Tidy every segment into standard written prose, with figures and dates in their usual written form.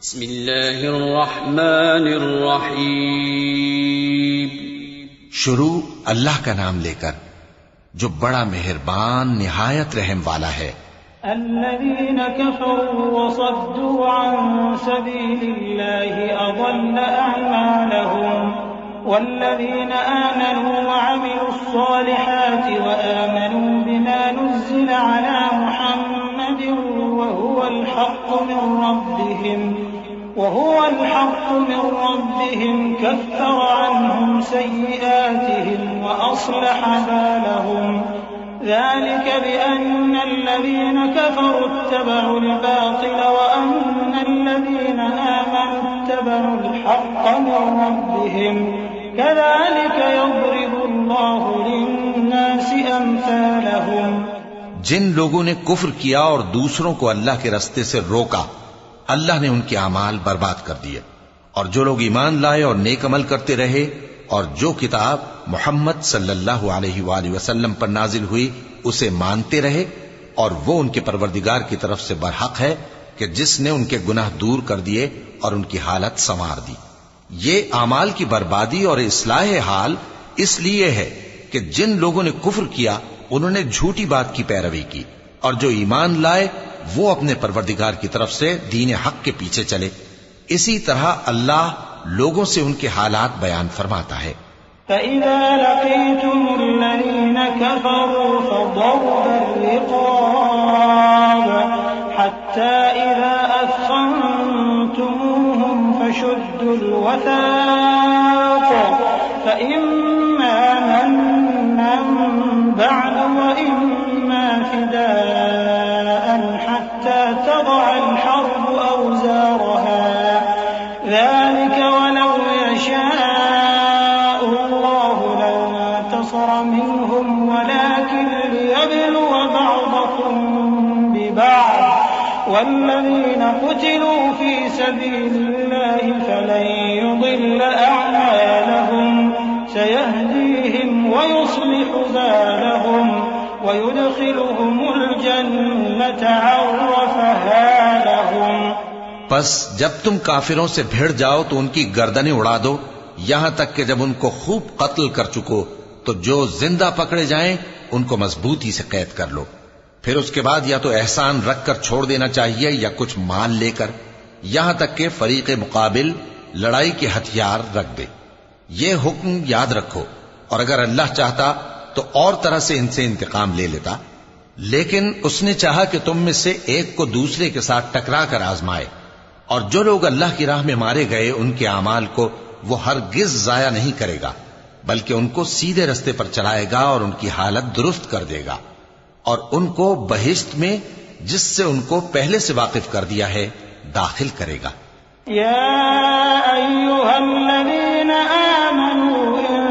بسم اللہ الرحمن الرحیم. شروع اللہ کا نام لے کر جو بڑا مہربان نہایت رحم والا ہے. الذين كفروا وصدوا عن سبيل الله أضل أعمالهم والذين آمنوا وعملوا الصالحات وآمنوا بما نزل على محمد وهو الحق من ربهم كفر عنهم سيئاتهم وأصلح بالهم ذلك بأن الذين كفروا اتبعوا الباطل وأن الذين آمنوا اتبعوا الحق من ربهم كذلك يضرب الله للناس أمثالهم. جن لوگوں نے کفر کیا اور دوسروں کو اللہ کے رستے سے روکا اللہ نے ان کے اعمال برباد کر دیے، اور جو لوگ ایمان لائے اور نیک عمل کرتے رہے اور جو کتاب محمد صلی اللہ علیہ وآلہ وسلم پر نازل ہوئی اسے مانتے رہے، اور وہ ان کے پروردگار کی طرف سے برحق ہے کہ جس نے ان کے گناہ دور کر دیے اور ان کی حالت سنوار دی. یہ اعمال کی بربادی اور اصلاح حال اس لیے ہے کہ جن لوگوں نے کفر کیا انہوں نے جھوٹی بات کی پیروی کی، اور جو ایمان لائے وہ اپنے پروردگار کی طرف سے دین حق کے پیچھے چلے. اسی طرح اللہ لوگوں سے ان کے حالات بیان فرماتا ہے. فَإِذَا لَقِيتُمُ الَّذِينَ كَفَرُوا فَضَرْبَ الرِّقَابِ حَتَّى إِذَا أَثْخَنتُمُوهُمْ فَشُدُّوا الْوَثَاقَ فَإِمَّا مَنًّا بَعْدُ وَإِمَّا فِدَاءً حَتَّى تَضَعَ الْحَرْبُ أَوْزَارَهَا ذَلِكَ وَلَوْ يَشَاءُ اللَّهُ لَانتَصَرَ مِنْهُمْ وَلَكِنْ لِيَبْلُوَ بَعْضَكُمْ بِبَعْضٍ وَالَّذِينَ قُتِلُوا فِي سَبِيلِ اللَّهِ فَلَن يُضِلَّ أَعْمَالَهُمْ سَيَهْدِيهِمْ وَيُصْلِحُ بَالَهُمْ وَيُدْخِلُهُمُ الْجَنَّةَ عَرَّفَهَا لَهُمْ. پس جب تم کافروں سے بھیڑ جاؤ تو ان کی گردنیں اڑا دو یہاں تک کہ جب ان کو خوب قتل کر چکو تو جو زندہ پکڑے جائیں ان کو مضبوطی سے قید کر لو. پھر اس کے بعد یا تو احسان رکھ کر چھوڑ دینا چاہیے یا کچھ مال لے کر، یہاں تک کہ فریق مقابل لڑائی کے ہتھیار رکھ دے. یہ حکم یاد رکھو، اور اگر اللہ چاہتا تو اور طرح سے ان سے انتقام لے لیتا، لیکن اس نے چاہا کہ تم میں سے ایک کو دوسرے کے ساتھ ٹکرا کر آزمائے. اور جو لوگ اللہ کی راہ میں مارے گئے ان کے اعمال کو وہ ہرگز ضائع نہیں کرے گا، بلکہ ان کو سیدھے رستے پر چلائے گا اور ان کی حالت درست کر دے گا، اور ان کو بہشت میں جس سے ان کو پہلے سے واقف کر دیا ہے داخل کرے گا. يا أيها الذين آمنوا إن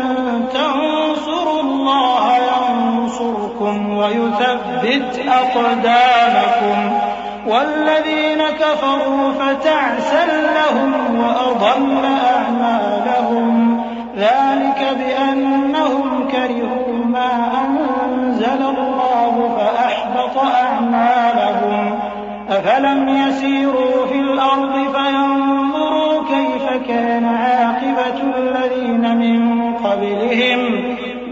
تنصروا الله ينصركم ويثبت أقدامكم والذين كفروا فتعسا لهم وأضل أعمالهم ذلك بأنهم كرهوا ما أنزل الله فأحبط أعمالهم أفلم يسيروا في الأرض فينظروا كيف كان عاقبة الذين من قبلهم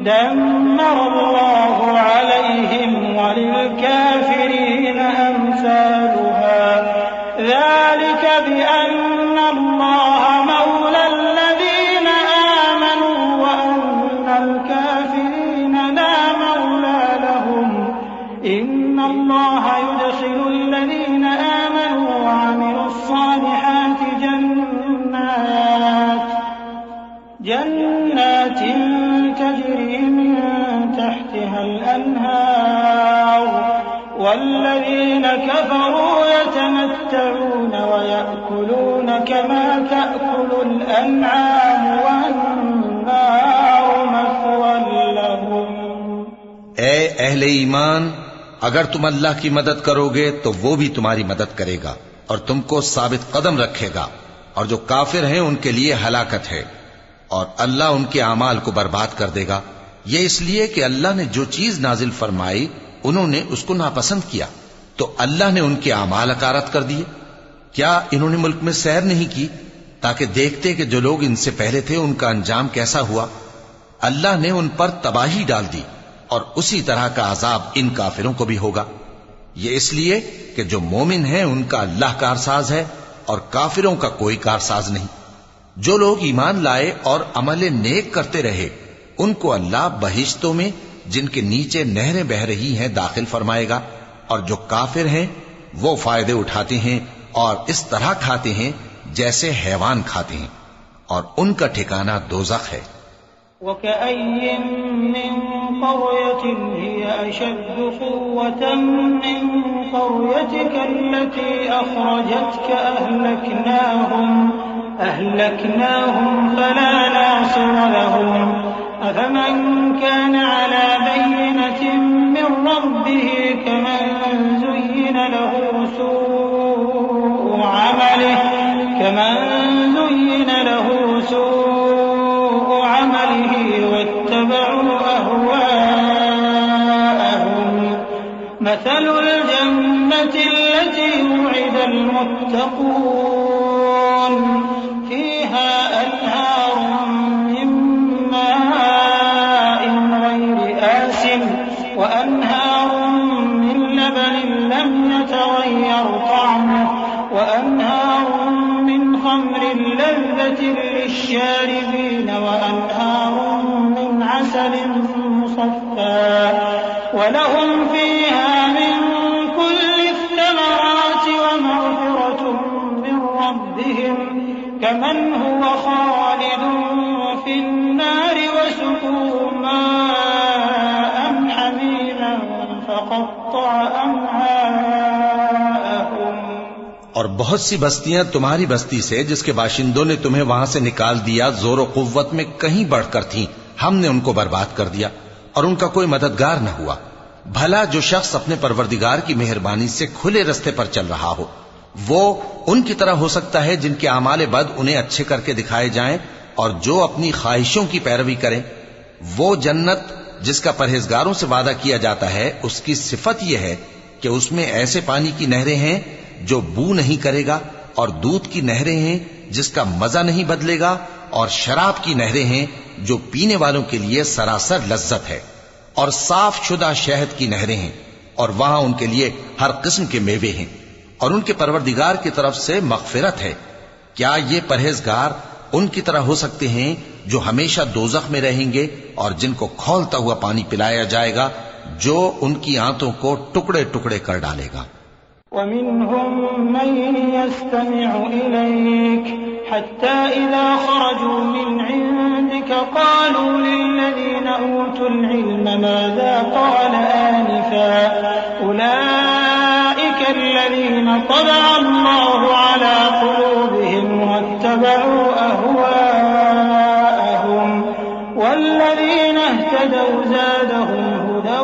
دمر الله عليهم وللكافرين أمثالها ذلك بأن الله مولى الذين آمنوا وأن الكافرين لا مولى لهم إن الله يدخل الذين آمنوا وعملوا الصالحات جنات تجري من تحتها الأنهار والذين كفروا يتمتعون ويأكلون كما تأكل الأنعام والنار مثوى لهم. اے اہل ایمان، اگر تم اللہ کی مدد کرو گے تو وہ بھی تمہاری مدد کرے گا اور تم کو ثابت قدم رکھے گا، اور جو کافر ہیں ان کے لیے ہلاکت ہے، اور اللہ ان کے اعمال کو برباد کر دے گا. یہ اس لیے کہ اللہ نے جو چیز نازل فرمائی انہوں نے اس کو ناپسند کیا تو اللہ نے ان کے اعمال اکارت کر دیے. کیا انہوں نے ملک میں سیر نہیں کی تاکہ دیکھتے کہ جو لوگ ان سے پہلے تھے ان کا انجام کیسا ہوا؟ اللہ نے ان پر تباہی ڈال دی اور اسی طرح کا عذاب ان کافروں کو بھی ہوگا۔ یہ اس لیے کہ جو مومن ہیں ان کا اللہ کارساز ہے اور کافروں کا کوئی کارساز نہیں۔ جو لوگ ایمان لائے اور عمل نیک کرتے رہے ان کو اللہ بہشتوں میں جن کے نیچے نہریں بہ رہی ہیں داخل فرمائے گا، اور جو کافر ہیں وہ فائدے اٹھاتے ہیں اور اس طرح کھاتے ہیں جیسے حیوان کھاتے ہیں، اور ان کا ٹھکانہ دوزخ ہے۔ وكأي من قرية هي أشد قوة من قريتك التي أخرجتك أهلكناهم فلا ناصر لهم أفمن كان على بينة من ربه كمن زين له سوء عمله واتبعوا أهواءهم مثل الجنة التي وعد المتقون فيها أنهار من ماء غير آسن وأنهار من لبن لم يتغير طعمه وأنهار من خمر لذة للشاربين وأنهار من عسل مصفى ولهم فيها من كل الثمرات ومغفرة من ربهم كمن هو خالد في النار وسقوا ماء حميما فقطع أمعاءهم۔ اور بہت سی بستیاں تمہاری بستی سے جس کے باشندوں نے تمہیں وہاں سے نکال دیا زور و قوت میں کہیں بڑھ کر تھیں، ہم نے ان کو برباد کر دیا اور ان کا کوئی مددگار نہ ہوا۔ بھلا جو شخص اپنے پروردگار کی مہربانی سے کھلے رستے پر چل رہا ہو وہ ان کی طرح ہو سکتا ہے جن کے اعمال بد انہیں اچھے کر کے دکھائے جائیں، اور جو اپنی خواہشوں کی پیروی کریں؟ وہ جنت جس کا پرہیزگاروں سے وعدہ کیا جاتا ہے اس کی صفت یہ ہے کہ اس میں ایسے پانی کی نہریں ہیں جو بو نہیں کرے گا، اور دودھ کی نہریں ہیں جس کا مزہ نہیں بدلے گا، اور شراب کی نہریں ہیں جو پینے والوں کے لیے سراسر لذت ہے، اور صاف شدہ شہد کی نہریں ہیں، اور وہاں ان کے لیے ہر قسم کے میوے ہیں، اور ان کے پروردگار کی طرف سے مغفرت ہے۔ کیا یہ پرہیزگار ان کی طرح ہو سکتے ہیں جو ہمیشہ دوزخ میں رہیں گے اور جن کو کھولتا ہوا پانی پلایا جائے گا جو ان کی آنتوں کو ٹکڑے ٹکڑے کر ڈالے گا؟ ومنهم من يستمع إليك حتى إذا خرجوا من عندك قالوا للذين أوتوا العلم ماذا قال آنفا أولئك الذين طبع الله على قلوبهم واتبعوا أهواءهم والذين اهتدوا زادهم هدى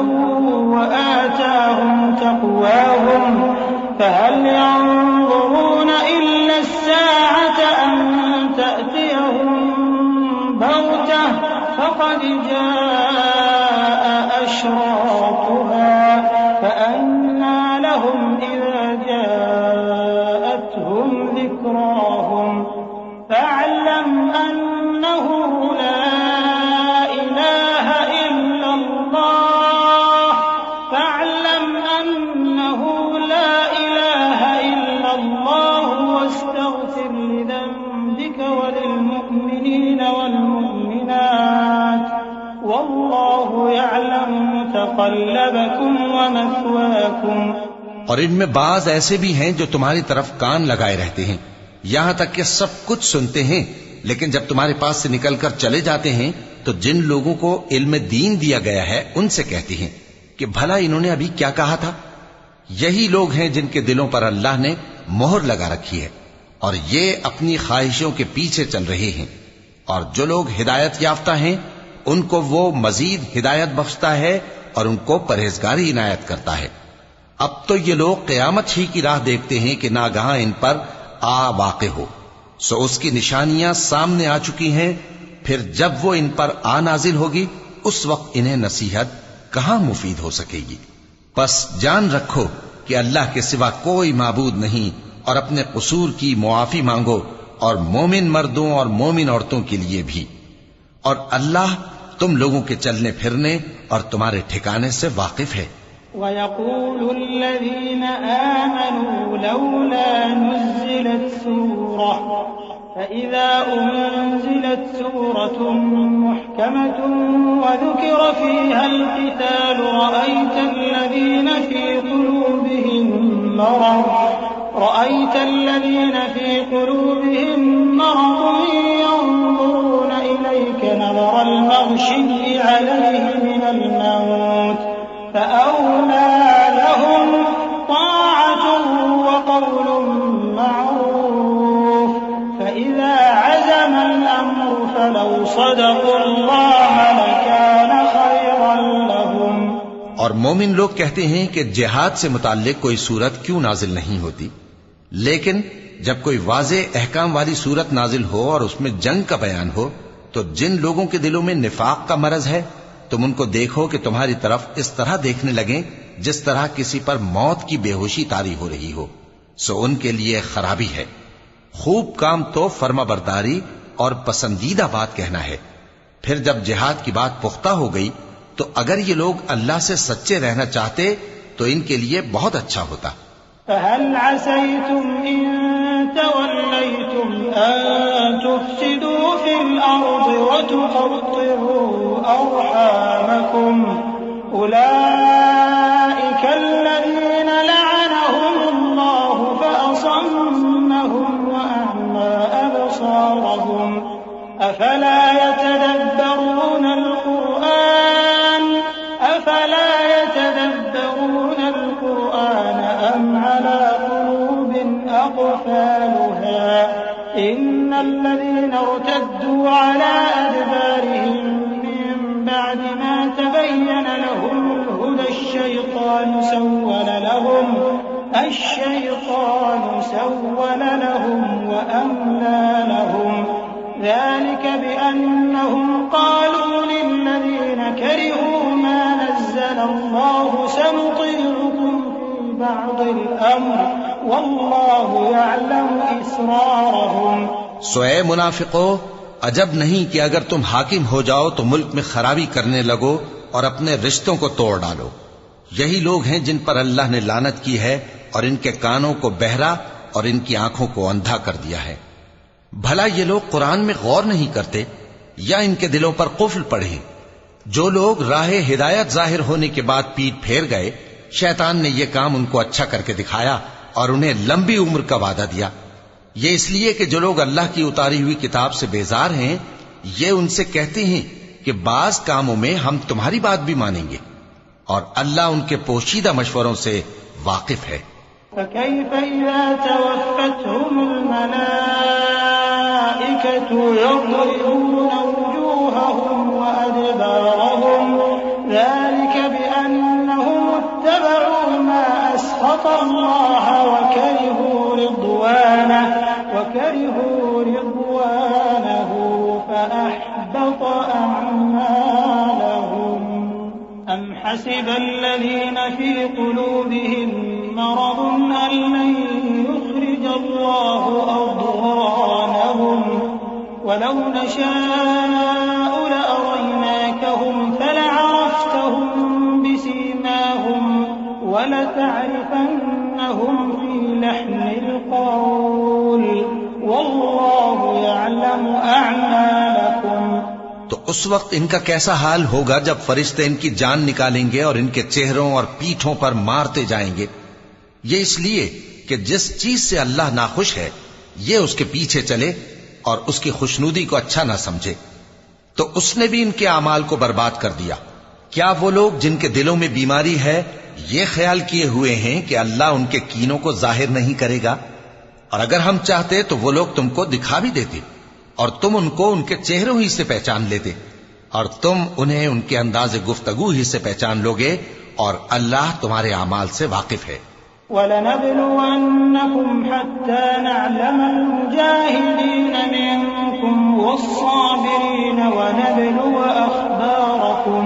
وآتاهم تقواهم فهل ينظرون إلا الساعة أن تأتيهم بغتة فقد جاء أشراطها فأنى لهم إذا جاءتهم ذكراهم فاعلم أنه لا إله إلا الله واستغفر لذنبك وللمؤمنين والمؤمنات والله يعلم متقلبكم ومثواكم۔ اور ان میں بعض ایسے بھی ہیں جو تمہاری طرف کان لگائے رہتے ہیں یہاں تک کہ سب کچھ سنتے ہیں، لیکن جب تمہارے پاس سے نکل کر چلے جاتے ہیں تو جن لوگوں کو علم دین دیا گیا ہے ان سے کہتے ہیں کہ بھلا انہوں نے ابھی کیا کہا تھا؟ یہی لوگ ہیں جن کے دلوں پر اللہ نے مہر لگا رکھی ہے اور یہ اپنی خواہشوں کے پیچھے چل رہے ہیں، اور جو لوگ ہدایت یافتہ ہیں ان کو وہ مزید ہدایت بخشتا ہے اور ان کو پرہیزگاری عنایت کرتا ہے۔ اب تو یہ لوگ قیامت ہی کی راہ دیکھتے ہیں کہ ناگہاں ان پر آ واقع ہو، سو اس کی نشانیاں سامنے آ چکی ہیں، پھر جب وہ ان پر آ نازل ہوگی اس وقت انہیں نصیحت کہاں مفید ہو سکے گی؟ پس جان رکھو کہ اللہ کے سوا کوئی معبود نہیں اور اپنے قصور کی معافی مانگو، اور مومن مردوں اور مومن عورتوں کے لیے بھی، اور اللہ تم لوگوں کے چلنے پھرنے اور تمہارے ٹھکانے سے واقف ہے۔ وَيَقُولُ الَّذِينَ آمَنُوا لَوْلَا نُزِّلَتْ سُورَةٌ فَإِذَا أُنزِلَتْ سُورَةٌ مُحْكَمَةٌ وَذُكِرَ فِيهَا الْقِتَالُ رَأَيْتَ الَّذِينَ فِي قُلُوبِهِم مَّرَضٌ يَنظُرُونَ إِلَيْكَ نَظَرَ الْمَغْشِيِّ عَلَيْهِ مِنَ الْمَوْتِ فأولى لهم طاعة وقول معروف فإذا عزم الأمر فلو صدقوا الله لكان خيرا لهم۔ اور مومن لوگ کہتے ہیں کہ جہاد سے متعلق کوئی صورت کیوں نازل نہیں ہوتی، لیکن جب کوئی واضح احکام والی صورت نازل ہو اور اس میں جنگ کا بیان ہو تو جن لوگوں کے دلوں میں نفاق کا مرض ہے تم ان کو دیکھو کہ تمہاری طرف اس طرح دیکھنے لگیں جس طرح کسی پر موت کی بے ہوشی طاری ہو رہی ہو، سو ان کے لیے خرابی ہے۔ خوب کام تو فرما برداری اور پسندیدہ بات کہنا ہے۔ پھر جب جہاد کی بات پختہ ہو گئی تو اگر یہ لوگ اللہ سے سچے رہنا چاہتے تو ان کے لیے بہت اچھا ہوتا۔ فَهَلْ عَسَيْتُمْ إِن تَوَلَّيْتُمْ أَن تُفْسِدُوا فِي الْأَرْضِ وَتُقَطِّعُوا أَرْحَامَكُمْ أُولَئِكَ الَّذِينَ لَعَنَهُمُ اللَّهُ فَأَصَمَّهُمْ وَأَعْمَىٰ أَبْصَارَهُمْ أَفَلَا يَتَدَبَّرُونَ الْقُرْآنَ أَمْ عَلَىٰ قُلُوبٍ أَقْفَالُهَا إِنَّ الَّذِينَ ارْتَدُّوا عَلَىٰ أَدْبَارِهِم مِّن بَعْدِ مَا تَبَيَّنَ لَهُمُ الْهُدَى الشَّيْطَانُ سَوَّلَ لَهُمْ وَأَمْلَىٰ لَهُمْ ذَلِكَ بِأَنَّهُمْ قَالُوا لِلَّذِينَ كَرِهُوا مَا نَزَّلَ اللَّهُ سَنُطِيعُكُمْ فِي بَعْضِ الْأَمْرِ وَاللَّهُ يَعْلَمُ إِسْرَارَهُمْ۔ سو اے منافقو، عجب نہیں کہ اگر تم حاکم ہو جاؤ تو ملک میں خرابی کرنے لگو اور اپنے رشتوں کو توڑ ڈالو۔ یہی لوگ ہیں جن پر اللہ نے لعنت کی ہے اور ان کے کانوں کو بہرا اور ان کی آنکھوں کو اندھا کر دیا ہے۔ بھلا یہ لوگ قرآن میں غور نہیں کرتے یا ان کے دلوں پر قفل پڑے؟ جو لوگ راہ ہدایت ظاہر ہونے کے بعد پیٹ پھیر گئے، شیطان نے یہ کام ان کو اچھا کر کے دکھایا اور انہیں لمبی عمر کا وعدہ دیا۔ یہ اس لیے کہ جو لوگ اللہ کی اتاری ہوئی کتاب سے بیزار ہیں یہ ان سے کہتے ہیں کہ بعض کاموں میں ہم تمہاری بات بھی مانیں گے، اور اللہ ان کے پوشیدہ مشوروں سے واقف ہے۔ فَكَيْفَ إِذَا تَوَفَّتْهُمُ الْمَلَائِكَةُ يَضْرِبُونَ وُجُوهَهُمْ وَأَدْبَارَهُمْ ذَلِكَ بِأَنَّهُمُ اتَّبَعُوا مَا أَسْخَطَ اللَّهَ وَكَرِهُوا رِضْوَانَهُ فَأَحْبَطَ أَعْمَالَهُمْ أَمْ حَسِبَ الَّذِينَ فِي قُلُوبِهِم مَّرَضٌ أَن لَّن يُخْرِجَ اللَّهُ أَضْغَانَهُمْ وَلَوْ نَشَاءُ لَأَرَيْنَاكَهُمْ فَلَعَرَفْتَهُم بِسِيمَاهُمْ وَلَتَعْرِفَنَّهُمْ فِي لَحْنِ الْقَوْلِ وَاللَّهُ يَعْلَمُ أَعْمَالَكُمْ۔ تو اس وقت ان کا کیسا حال ہوگا جب فرشتے ان کی جان نکالیں گے اور ان کے چہروں اور پیٹھوں پر مارتے جائیں گے۔ یہ اس لیے کہ جس چیز سے اللہ ناخوش ہے یہ اس کے پیچھے چلے اور اس کی خوشنودی کو اچھا نہ سمجھے، تو اس نے بھی ان کے اعمال کو برباد کر دیا۔ کیا وہ لوگ جن کے دلوں میں بیماری ہے یہ خیال کیے ہوئے ہیں کہ اللہ ان کے کینوں کو ظاہر نہیں کرے گا؟ اور اگر ہم چاہتے تو وہ لوگ تم کو دکھا بھی دیتے اور تم ان کو ان کے چہروں ہی سے پہچان لیتے، اور تم انہیں ان کے انداز گفتگو ہی سے پہچان لوگے، اور اللہ تمہارے اعمال سے واقف ہے۔ وَلَنَبْلُوَنَّكُمْ حَتَّى نَعْلَمَ الْمُجَاهِدِينَ مِنكُمْ وَالصَّابِرِينَ وَنَبْلُوَ أَخْبَارَكُمْ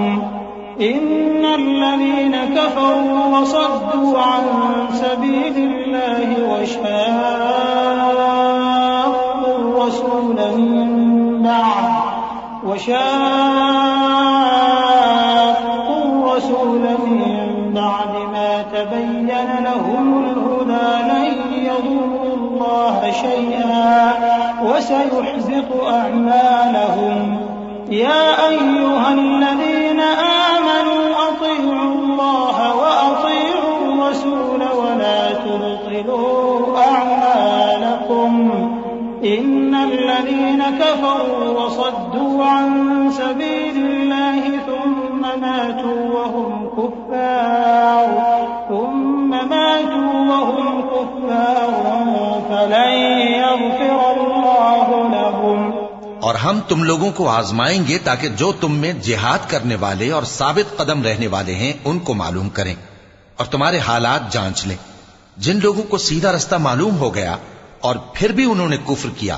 إِنَّ الَّذِينَ كَفَرُوا وَصَدُّوا عَن سَبِيلِ اللَّهِ وشاقوا الرسول من بعد ما تبين لهم الهدى لن يضروا الله شيئا وسيحبط أعمالهم يا أيها الذين آمنوا أطيعوا الله وأطيعوا الرسول ولا تبطلوا أعمالكم إن الذين كفروا وصدوا عن سبيل الله ثم ماتوا وهم كفار فلن يغفر الله لهم. اور ہم تم لوگوں کو آزمائیں گے تاکہ جو تم میں جہاد کرنے والے اور ثابت قدم رہنے والے ہیں ان کو معلوم کریں اور تمہارے حالات جانچ لیں. جن لوگوں کو سیدھا رستہ معلوم ہو گیا اور پھر بھی انہوں نے کفر کیا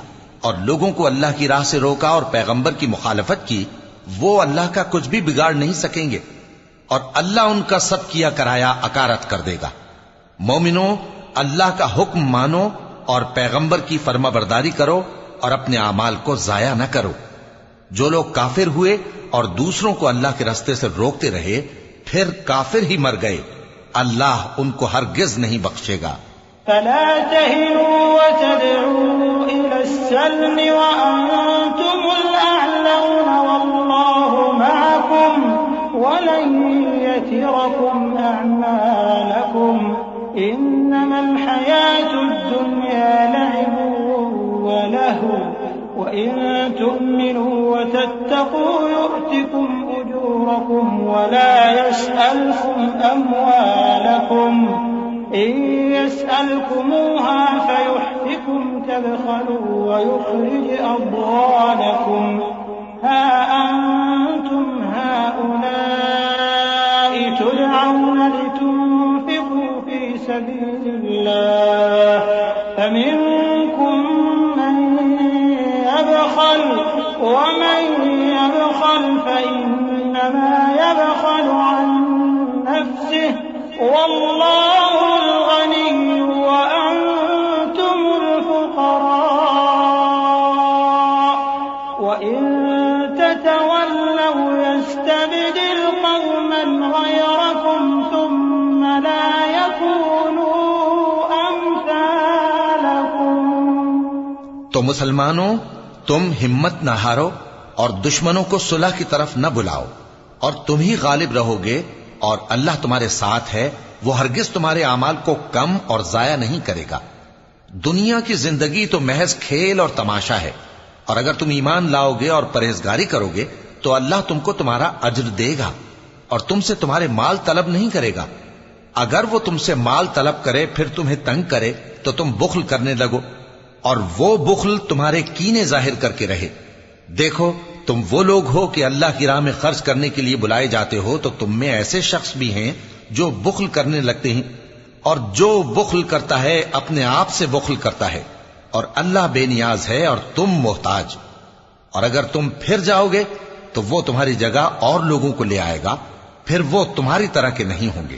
اور لوگوں کو اللہ کی راہ سے روکا اور پیغمبر کی مخالفت کی، وہ اللہ کا کچھ بھی بگاڑ نہیں سکیں گے اور اللہ ان کا سب کیا کرایا اکارت کر دے گا. مومنو، اللہ کا حکم مانو اور پیغمبر کی فرما برداری کرو اور اپنے اعمال کو ضائع نہ کرو. جو لوگ کافر ہوئے اور دوسروں کو اللہ کے راستے سے روکتے رہے پھر کافر ہی مر گئے، اللہ ان کو ہرگز نہیں بخشے گا. فلا تهنوا وتدعوا إلى السلم وأنتم الأعلون والله معكم ولن يتركم أعمالكم إنما الحياة الدنيا لعب ولهو وإن تؤمنوا وتتقوا يؤتكم أجوركم ولا يسألكم أموالكم إن يسألكموها فيحفكم تبخلوا ويخرج أضغانكم ها أنتم هؤلاء تدعون لتنفقوا في سبيل الله فمنكم من يبخل ومن يبخل فإنما يبخل عن نفسه والله الغني وأنتم الفقراء وإن تتولوا يستبدل قوما غيركم ثم لا يكونوا أمثالكم. تو مسلمانوں، تم ہمت نہ ہارو اور دشمنوں کو صلح کی طرف نہ بلاؤ اور تم ہی غالب رہو گے اور اللہ تمہارے ساتھ ہے، وہ ہرگز تمہارے اعمال کو کم اور ضائع نہیں کرے گا. دنیا کی زندگی تو محض کھیل اور تماشا ہے، اور اگر تم ایمان لاؤ گے اور پرہیزگاری کرو گے تو اللہ تم کو تمہارا اجر دے گا اور تم سے تمہارے مال طلب نہیں کرے گا. اگر وہ تم سے مال طلب کرے پھر تمہیں تنگ کرے تو تم بخل کرنے لگو اور وہ بخل تمہارے کینے ظاہر کر کے رہے. دیکھو، تم وہ لوگ ہو کہ اللہ کی راہ میں خرچ کرنے کے لیے بلائے جاتے ہو، تو تم میں ایسے شخص بھی ہیں جو بخل کرنے لگتے ہیں، اور جو بخل کرتا ہے اپنے آپ سے بخل کرتا ہے، اور اللہ بے نیاز ہے اور تم محتاج. اور اگر تم پھر جاؤ گے تو وہ تمہاری جگہ اور لوگوں کو لے آئے گا، پھر وہ تمہاری طرح کے نہیں ہوں گے.